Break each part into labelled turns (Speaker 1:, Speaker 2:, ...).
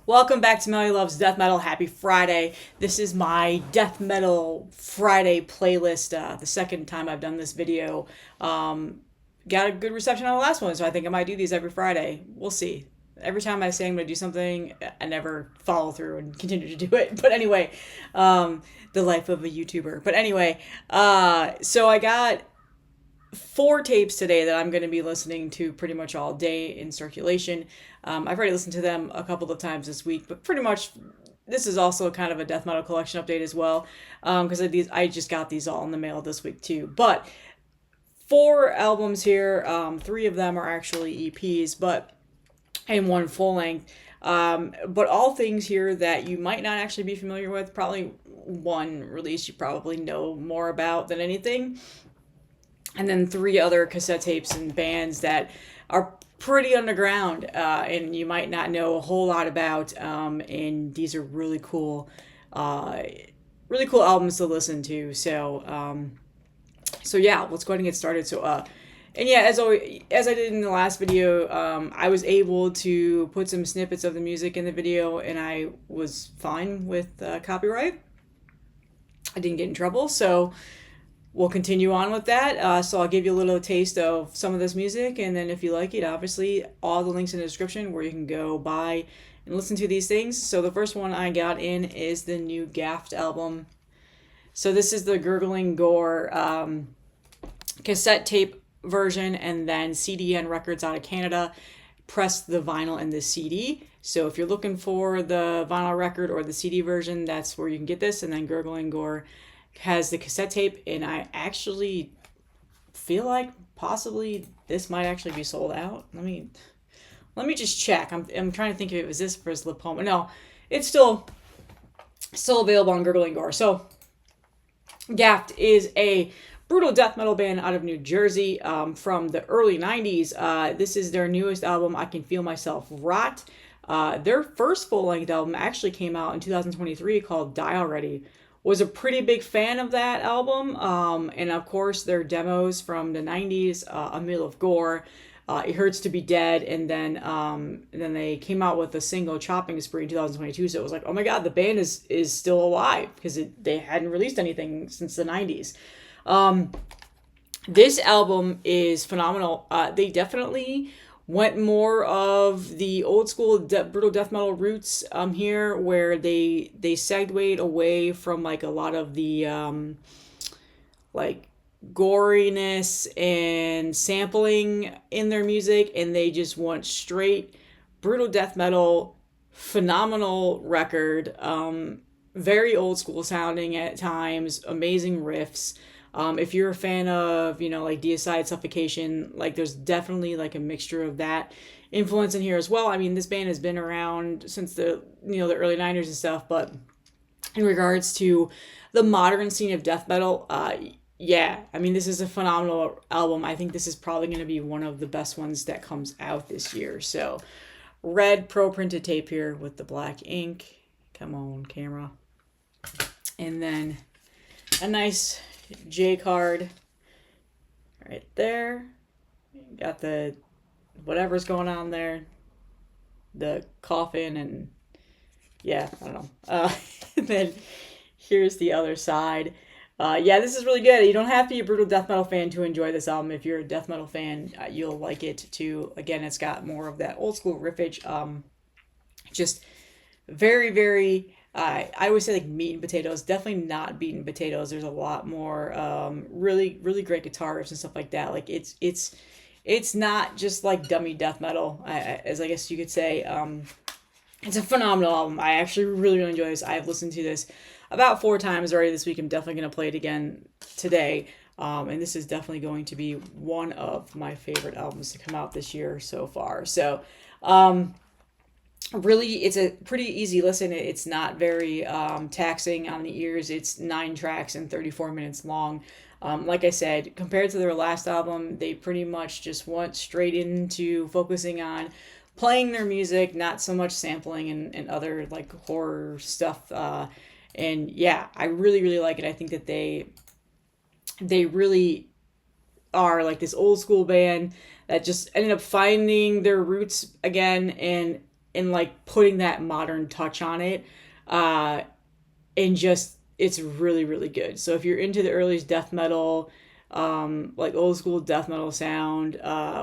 Speaker 1: Welcome back to Melly Loves Death Metal. Happy Friday. This is my Death Metal Friday playlist. The second time I've done this video. Got a good reception on the last one, so I think I might do these every Friday. We'll see. Every time I say I'm going to do something, I never follow through and continue to do it. But anyway, the life of a YouTuber. But anyway, so I got 4 tapes today that I'm going to be listening to pretty much all day in circulation. I've already listened to them a couple of times this week, but pretty much this is also kind of a death metal collection update as well, because I just got these all in the mail this week too. But 4 albums here, 3 of them are actually EPs, and 1 full length. But all things here that you might not actually be familiar with. Probably 1 release you probably know more about than anything. And then 3 other cassette tapes and bands that are pretty underground, and you might not know a whole lot about. And these are really cool albums to listen to. So yeah, let's go ahead and get started. And yeah, as always, as I did in the last video, I was able to put some snippets of the music in the video, and I was fine with copyright. I didn't get in trouble, so we'll continue on with that. So I'll give you a little taste of some of this music, and then if you like it, obviously all the links in the description where you can go buy and listen to these things. So the first one I got in is the new Gaft album. So this is the Gurgling Gore cassette tape version, and then CDN Records out of Canada pressed the vinyl and the CD. So if you're looking for the vinyl record or the CD version, that's where you can get this. And then Gurgling Gore has the cassette tape, and I actually feel like possibly this might actually be sold out. Let me just check. I'm trying to think if it was this for his lipoma. No, it's still available on Gurgling Gore. So Gaft is a brutal death metal band out of New Jersey, from the early 90s. This is their newest album, I Can Feel Myself Rot. Their first full-length album actually came out in 2023 called Die Already. Was a pretty big fan of that album, and of course their demos from the 90s, A Meal of Gore, It Hurts to Be Dead, and then they came out with a single, Chopping Spree, in 2022, so it was like, oh my god, the band is still alive, because they hadn't released anything since the 90s. This album is phenomenal. They definitely went more of the old school brutal death metal roots here, where they segued away from like a lot of the like goriness and sampling in their music, and they just went straight brutal death metal. Phenomenal record, very old school sounding at times, amazing riffs. If you're a fan of, like Deicide, Suffocation, like there's definitely like a mixture of that influence in here as well. I mean, this band has been around since the early 90s and stuff, but in regards to the modern scene of death metal, yeah, I mean, this is a phenomenal album. I think this is probably going to be one of the best ones that comes out this year. So, red pro printed tape here with the black ink. Come on, camera. And then a nice J card right there. Got the whatever's going on there, the coffin, and yeah, I don't know. And then here's the other side. Yeah, this is really good. You don't have to be a brutal death metal fan to enjoy this album. If you're a death metal fan, you'll like it too. Again, it's got more of that old school riffage. Just very, very. I always say like meat and potatoes. Definitely not meat and potatoes. There's a lot more really, really great guitars and stuff like that. Like it's not just like dummy death metal, as I guess you could say. It's a phenomenal album. I actually really, really enjoy this. I've listened to this about 4 times already this week. I'm definitely going to play it again today. And this is definitely going to be one of my favorite albums to come out this year so far. So, really, it's a pretty easy listen. It's not very taxing on the ears. It's 9 tracks and 34 minutes long. Like I said, compared to their last album, they pretty much just went straight into focusing on playing their music, not so much sampling and other like horror stuff. And yeah, I really, really like it. I think that they really are like this old school band that just ended up finding their roots again, and and like putting that modern touch on it. And just, it's really, really good. So if you're into the earliest death metal, like old school death metal sound,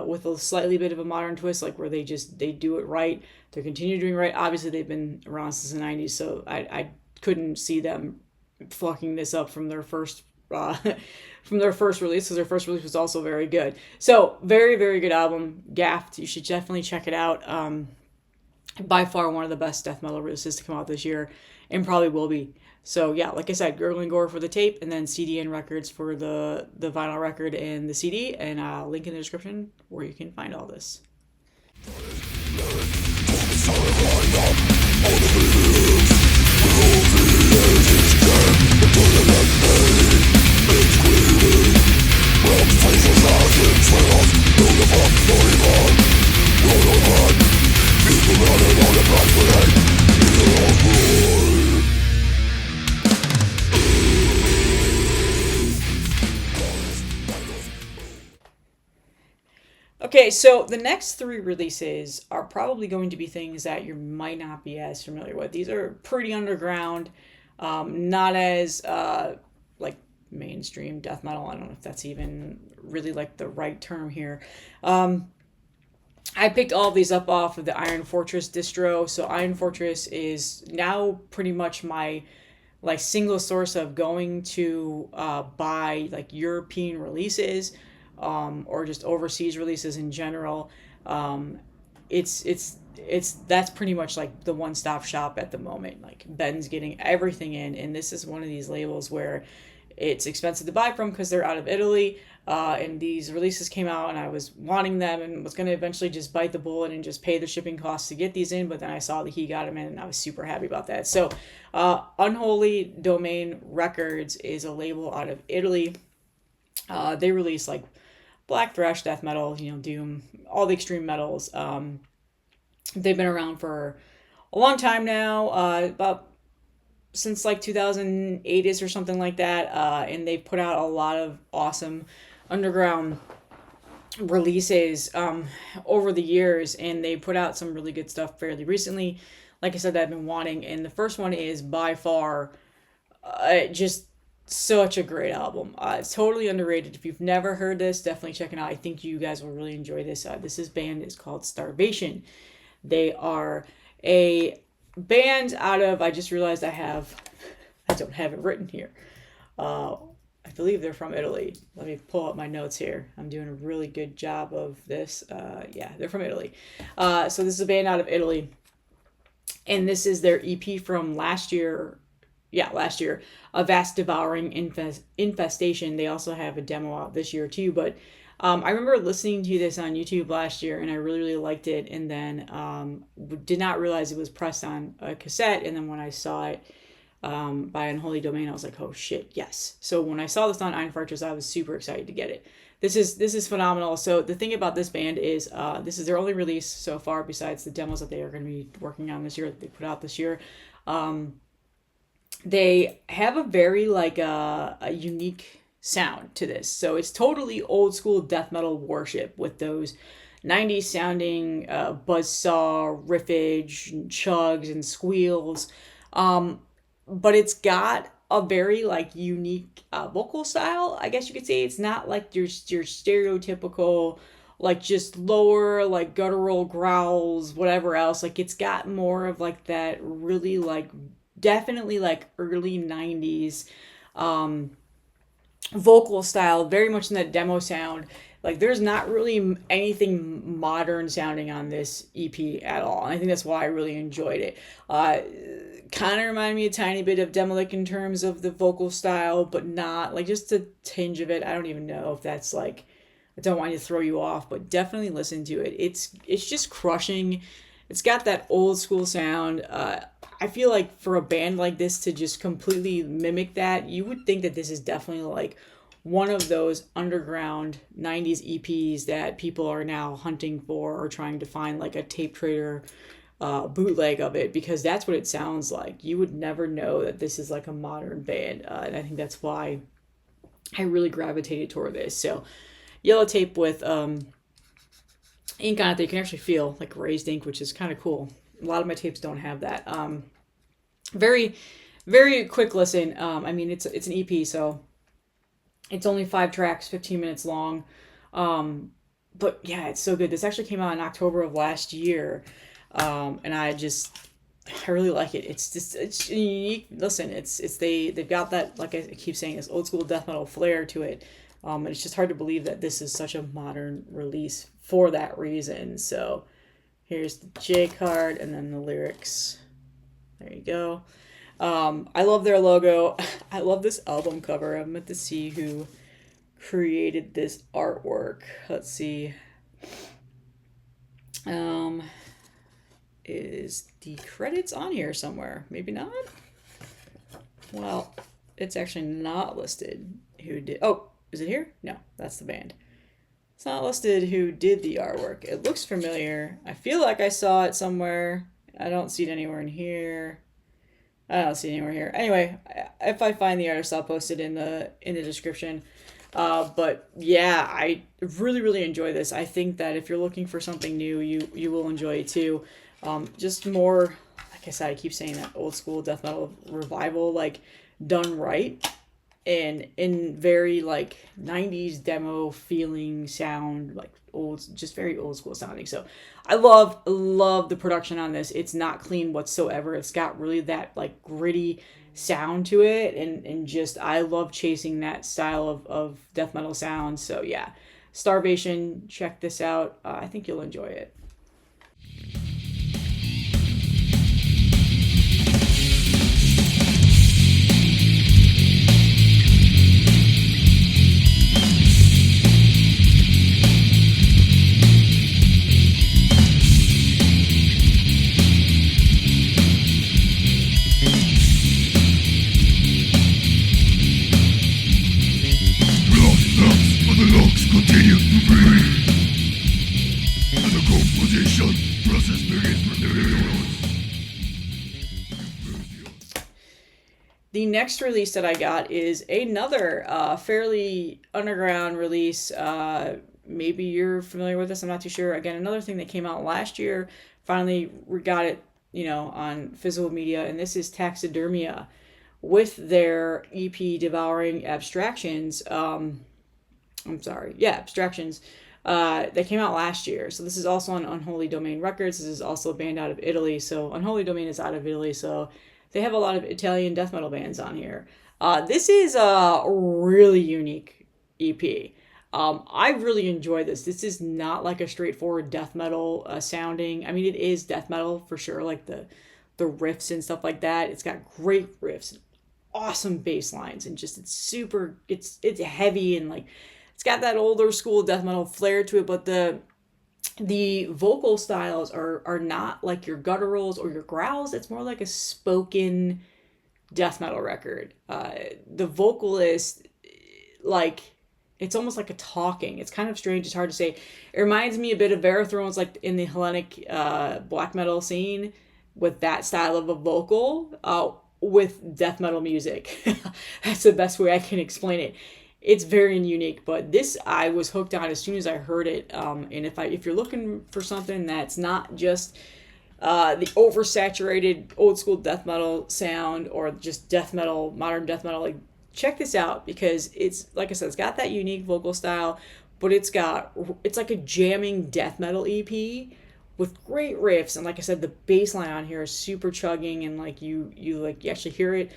Speaker 1: with a slightly bit of a modern twist, like where they do it right, they continue doing right. Obviously they've been around since the 90s, so I couldn't see them fucking this up from their first from their first release, because their first release was also very good. So very, very good album, Gaft. You should definitely check it out. By far one of the best death metal releases to come out this year, and probably will be. So yeah, like I said, Gurgling Gore for the tape, and then CDN Records for the vinyl record and the CD, and link in the description where you can find all this. Okay, so the next three releases are probably going to be things that you might not be as familiar with. These are pretty underground, not as like mainstream death metal. I don't know if that's even really like the right term here. I picked all of these up off of the Iron Fortress distro. So Iron Fortress is now pretty much my like single source of going to buy like European releases, or just overseas releases in general. It's that's pretty much like the one-stop shop at the moment. Like Ben's getting everything in, and this is one of these labels where it's expensive to buy from because they're out of Italy. And these releases came out, and I was wanting them and was going to eventually just bite the bullet and just pay the shipping costs to get these in. But then I saw that he got them in, and I was super happy about that. So Unholy Domain Records is a label out of Italy. They release like black thrash, death metal, doom, all the extreme metals. They've been around for a long time now, about since like 2008-ish or something like that, and they've put out a lot of awesome underground releases over the years, and they put out some really good stuff fairly recently, like I said, that I've been wanting. And the first one is by far just such a great album. It's totally underrated. If you've never heard this, definitely check it out. I think you guys will really enjoy this. This band is called Starvation. They are a band out of, I just realized I don't have it written here. I believe they're from Italy. Let me pull up my notes here. I'm doing a really good job of this. Yeah, they're from Italy. So this is a band out of Italy, and this is their EP from last year. Yeah, last year. A Vast Devouring Infestation. They also have a demo out this year too, but I remember listening to this on YouTube last year, and I really, really liked it, and then did not realize it was pressed on a cassette, and then when I saw it by Unholy Domain, I was like, oh shit, yes. So when I saw this on Iron Fortress, I was super excited to get it. This is phenomenal. So the thing about this band is this is their only release so far besides the demos that they are going to be working on this year, that they put out this year. They have a very like a unique sound to this. So it's totally old school death metal worship with those 90s sounding buzzsaw riffage and chugs and squeals. But it's got a very like unique vocal style, I guess you could say. It's not like your stereotypical like just lower like guttural growls, whatever else. Like it's got more of like that really like definitely like early 90s vocal style, very much in that demo sound. Like there's not really anything modern sounding on this EP at all, and I think that's why I really enjoyed it. Kind of reminded me a tiny bit of Demolic in terms of the vocal style, but not like just a tinge of it. I don't even know if that's like, I don't want to throw you off, but definitely listen to it. It's just crushing. It's got that old school sound. I feel like for a band like this to just completely mimic that, you would think that this is definitely like one of those underground 90s EPs that people are now hunting for or trying to find like a tape trader bootleg of it, because that's what it sounds like. You would never know that this is like a modern band, and I think that's why I really gravitated toward this. So yellow tape with ink on it that you can actually feel, like raised ink, which is kind of cool. A lot of my tapes don't have that. Very, very quick listen. I mean, it's an EP, so it's only 5 tracks, 15 minutes long. But yeah, it's so good. This actually came out in October of last year, and I really like it. It's unique. Listen, they've got that, like I keep saying, this old school death metal flair to it. And it's just hard to believe that this is such a modern release for that reason. So here's the J card and then the lyrics. There you go. I love their logo. I love this album cover. I'm meant to see who created this artwork. Let's see. Is the credits on here somewhere? Maybe not. Well, it's actually not listed who did. Oh, is it here? No, that's the band. It's not listed who did the artwork. It looks familiar. I feel like I saw it somewhere. I don't see it anywhere in here. I don't see it anywhere here. Anyway, if I find the artist, I'll post it in the description. But yeah, I really, really enjoy this. I think that if you're looking for something new, you will enjoy it too. Just more, like I said, I keep saying that old school death metal revival, like done right and in very like 90s demo feeling sound, like just very old school sounding. So I love the production on this. It's not clean whatsoever. It's got really that like gritty sound to it, and just I love chasing that style of death metal sound. So yeah, Starvation, check this out. I think you'll enjoy it.
Speaker 2: Continue to breathe, and the composition process begins from the
Speaker 1: The next release that I got is another fairly underground release. Maybe you're familiar with this. I'm not too sure. Again, another thing that came out last year. Finally, we got it, on physical media, and this is Taxidermia with their EP Devouring Abstractions. Abstractions. That came out last year. So this is also on Unholy Domain Records. This is also a band out of Italy. So Unholy Domain is out of Italy. So they have a lot of Italian death metal bands on here. This is a really unique EP. I really enjoy this. This is not like a straightforward death metal sounding. I mean, it is death metal for sure, like the riffs and stuff like that. It's got great riffs, awesome bass lines, and just it's heavy and like it's got that older school death metal flair to it, but the vocal styles are not like your gutturals or your growls. It's more like a spoken death metal record. The vocalist, like, it's almost like a talking. It's kind of strange. It's hard to say. It reminds me a bit of Verathrones, like in the Hellenic black metal scene, with that style of a vocal with death metal music. That's the best way I can explain it. It's very unique, but this I was hooked on as soon as I heard it. And if you're looking for something that's not just the oversaturated old school death metal sound or just death metal, modern death metal, like check this out, because it's, like I said, it's got that unique vocal style, but it's like a jamming death metal EP with great riffs. And like I said, the bass line on here is super chugging, and like you actually hear it.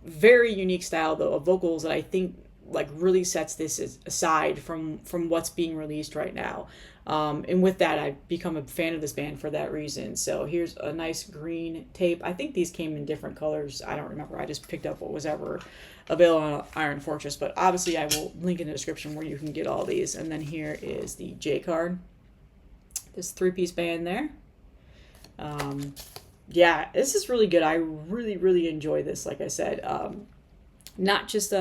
Speaker 1: Very unique style though of vocals that I think like really sets this aside from what's being released right now. And with that, I've become a fan of this band for that reason. So here's a nice green tape. I think these came in different colors. I don't remember. I just picked up what was ever available on Iron Fortress, but obviously I will link in the description where you can get all these. And then here is the J card. This 3-piece band there. Yeah, this is really good. I really, really enjoy this. Like I said, not just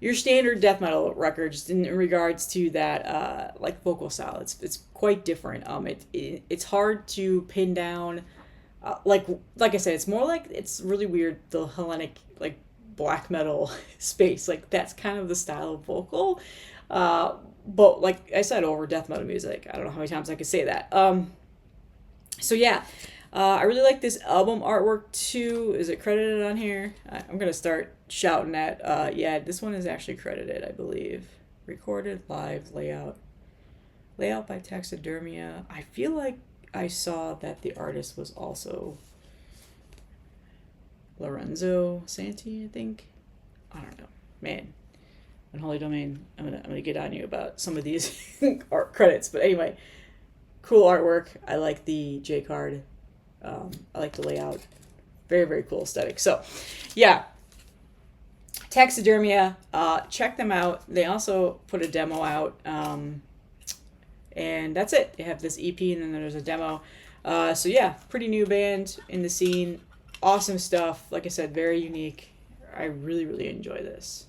Speaker 1: your standard death metal record, just in regards to that like vocal style. It's quite different. It's hard to pin down. Like I said, it's more like, it's really weird, the Hellenic like black metal space. Like that's kind of the style of vocal. But like I said, over death metal music. I don't know how many times I could say that. So yeah, I really like this album artwork too. Is it credited on here? I'm gonna start shouting at. Yeah, this one is actually credited, I believe. Recorded live layout by Taxidermia. I feel like I saw that the artist was also Lorenzo Santi. I think. I don't know, man. Unholy Domain. I'm gonna get on you about some of these art credits, but anyway, cool artwork. I like the J card. I like the layout. Very, very cool aesthetic. So, yeah, Taxidermia. Check them out. They also put a demo out, and that's it. They have this EP, and then there's a demo. So yeah, pretty new band in the scene. Awesome stuff. Like I said, very unique. I really, really enjoy this.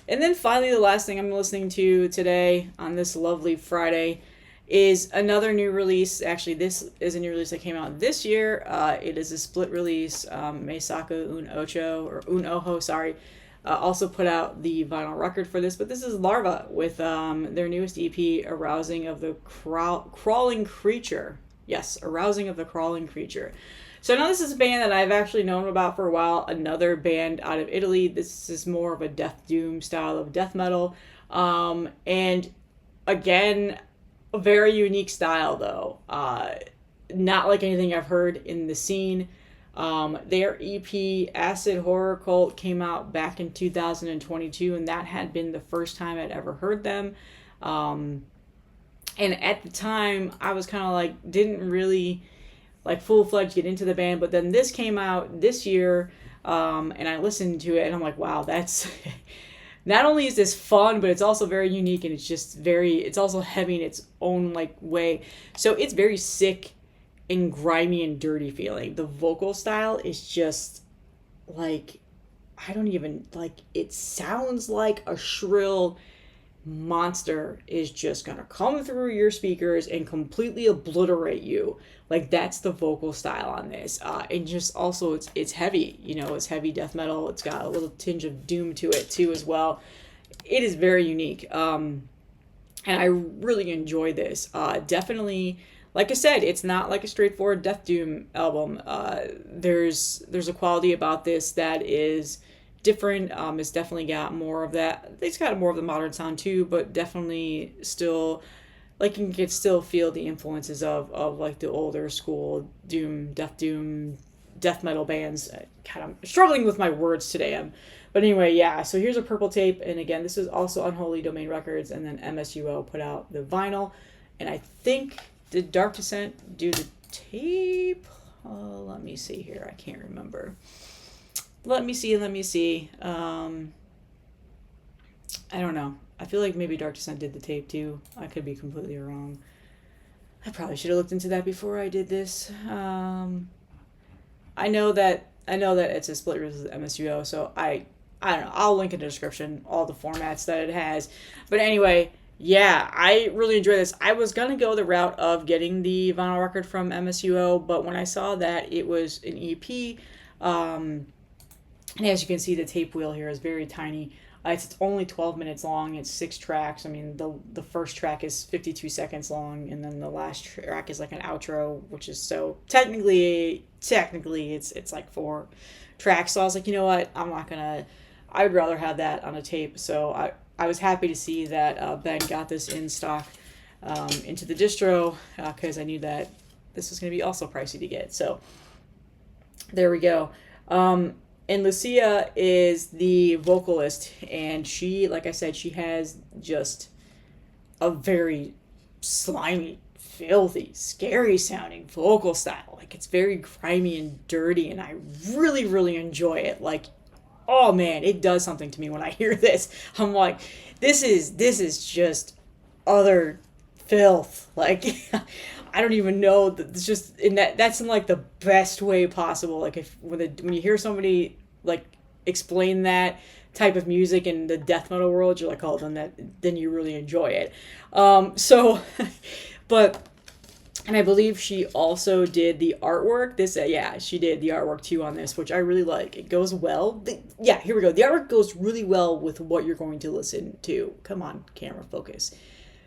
Speaker 1: And then finally, the last thing I'm listening to today on this lovely Friday is another new release. Actually, this is a new release that came out this year. It is a split release. Meisaka Un Oho, sorry, also put out the vinyl record for this. But this is Larva with their newest EP, Arousing of the Crawling Creature. Yes, Arousing of the Crawling Creature. So now this is a band that I've actually known about for a while. Another band out of Italy. This is more of a death doom style of death metal. And again, a very unique style though. Not like anything I've heard in the scene. Their EP Acid Horror Cult came out back in 2022, and that had been the first time I'd ever heard them. And at the time, I was kind of like, didn't really like full-fledged get into the band, but then this came out this year, and I listened to it, and I'm like, wow, that's not only is this fun, but it's also very unique, and it's also heavy in its own like way. So it's very sick and grimy and dirty feeling. The vocal style is just like, I don't even like, it sounds like a shrill monster is just gonna come through your speakers and completely obliterate you. Like, that's the vocal style on this. And just also it's heavy, it's heavy death metal. It's got a little tinge of doom to it too as well. It is very unique, and I really enjoy this. Definitely, like I said, it's not like a straightforward death doom album. There's a quality about this that is different. It's definitely got more of that. It's got more of the modern sound too, but definitely still, like, you can still feel the influences of like the older school doom, death metal bands. God, I'm struggling with my words today. But anyway, yeah. So here's a purple tape, and again, this is also Unholy Domain Records, and then MSUO put out the vinyl, and I think did Dark Descent do the tape? Let me see here. I can't remember. Let me see. I don't know. I feel like maybe Dark Descent did the tape too. I could be completely wrong. I probably should have looked into that before I did this. I know that it's a split release with MSUO, so I don't know. I'll link in the description all the formats that it has. But anyway, yeah, I really enjoy this. I was gonna go the route of getting the vinyl record from MSUO, but when I saw that it was an EP, and as you can see, the tape wheel here is very tiny. It's only 12 minutes long. It's 6 tracks. I mean, the first track is 52 seconds long, and then the last track is like an outro, which is so technically it's like 4 tracks. So I was like, you know what? I would rather have that on a tape. So I was happy to see that Ben got this in stock into the distro, because I knew that this was going to be also pricey to get. So there we go. And Lucia is the vocalist, and she, like I said, she has just a very slimy, filthy, scary sounding vocal style. Like, it's very grimy and dirty, and I really, really enjoy it. Like, oh man, it does something to me when I hear this. I'm like, this is just other filth. Like, I don't even know that it's just in that's in like the best way possible. Like if when you hear somebody like explain that type of music in the death metal world, you're like, oh, then you really enjoy it. So, but and I believe she also did the artwork. Yeah, she did the artwork too on this, which I really like. It goes well. Yeah, here we go. The artwork goes really well with what you're going to listen to. Come on, camera, focus.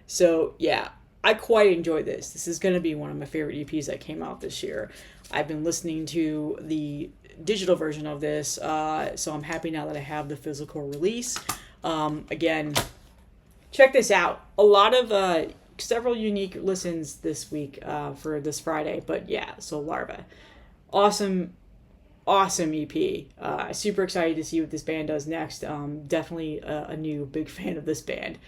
Speaker 1: So yeah, I quite enjoy this. This is going to be one of my favorite EPs that came out this year. I've been listening to the digital version of this, so I'm happy now that I have the physical release. Again, check this out. A lot of several unique listens this week for this Friday, but yeah, so Larva, awesome, awesome EP. Super excited to see what this band does next. Definitely a new big fan of this band.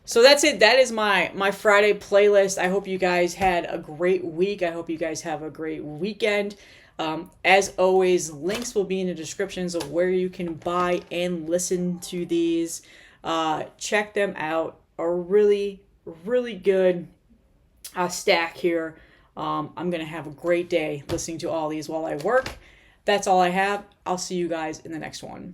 Speaker 1: So that's it. That is my Friday playlist. I hope you guys had a great week. I hope you guys have a great weekend. As always, links will be in the descriptions of where you can buy and listen to these. Check them out. A really, really good stack here. I'm going to have a great day listening to all these while I work. That's all I have. I'll see you guys in the next one.